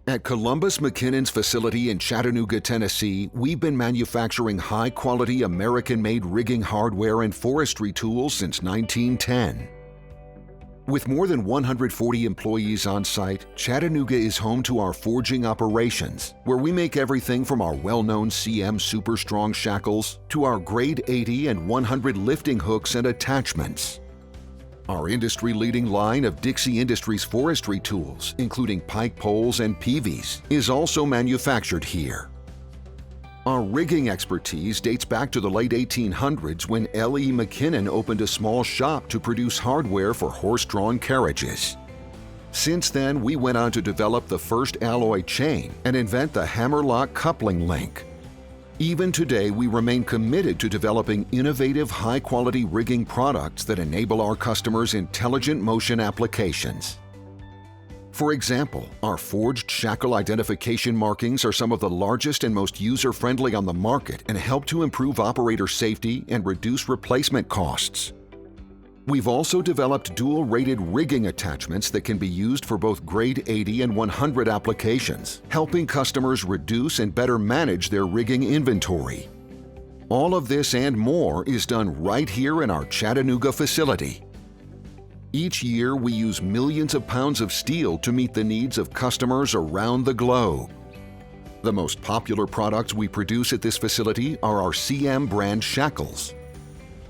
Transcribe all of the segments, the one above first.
At Columbus McKinnon's facility in Chattanooga, Tennessee, we've been manufacturing high-quality American-made rigging hardware and forestry tools since 1910. With more than 140 employees on site, Chattanooga is home to our forging operations, where we make everything from our well-known CM Super Strong shackles to our grade 80 and 100 lifting hooks and attachments. Our industry-leading line of Dixie Industries forestry tools, including pike poles and peaveys, is also manufactured here. Our rigging expertise dates back to the late 1800s when L.E. McKinnon opened a small shop to produce hardware for horse-drawn carriages. Since then, we went on to develop the first alloy chain and invent the hammerlock coupling link. Even today, we remain committed to developing innovative, high-quality rigging products that enable our customers' intelligent motion applications. For example, our forged shackle identification markings are some of the largest and most user-friendly on the market and help to improve operator safety and reduce replacement costs. We've also developed dual-rated rigging attachments that can be used for both grade 80 and 100 applications, helping customers reduce and better manage their rigging inventory. All of this and more is done right here in our Chattanooga facility. Each year, we use millions of pounds of steel to meet the needs of customers around the globe. The most popular products we produce at this facility are our CM brand shackles.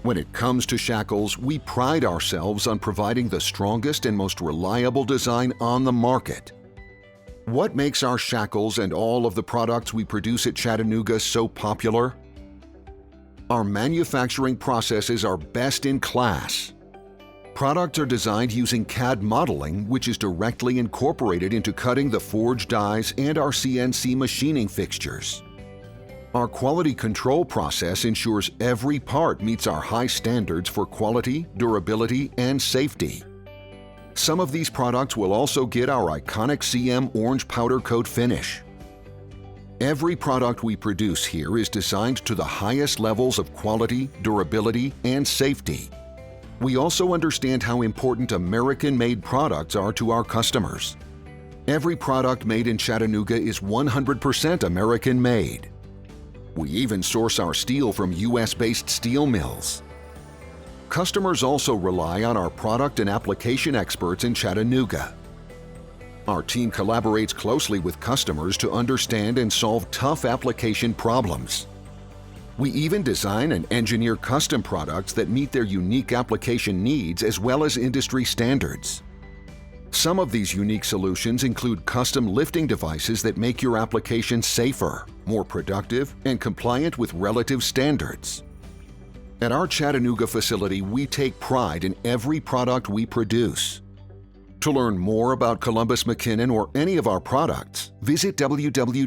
When it comes to shackles, we pride ourselves on providing the strongest and most reliable design on the market. What makes our shackles and all of the products we produce at Chattanooga so popular? Our manufacturing processes are best in class. Products are designed using CAD modeling, which is directly incorporated into cutting the forged dies and our CNC machining fixtures. Our quality control process ensures every part meets our high standards for quality, durability, and safety. Some of these products will also get our iconic CM orange powder coat finish. Every product we produce here is designed to the highest levels of quality, durability, and safety. We also understand how important American-made products are to our customers. Every product made in Chattanooga is 100% American-made. We even source our steel from U.S.-based steel mills. Customers also rely on our product and application experts in Chattanooga. Our team collaborates closely with customers to understand and solve tough application problems. We even design and engineer custom products that meet their unique application needs as well as industry standards. Some of these unique solutions include custom lifting devices that make your application safer, more productive, and compliant with relative standards. At our Chattanooga facility, we take pride in every product we produce. To learn more about Columbus McKinnon or any of our products, visit www.cmco.com.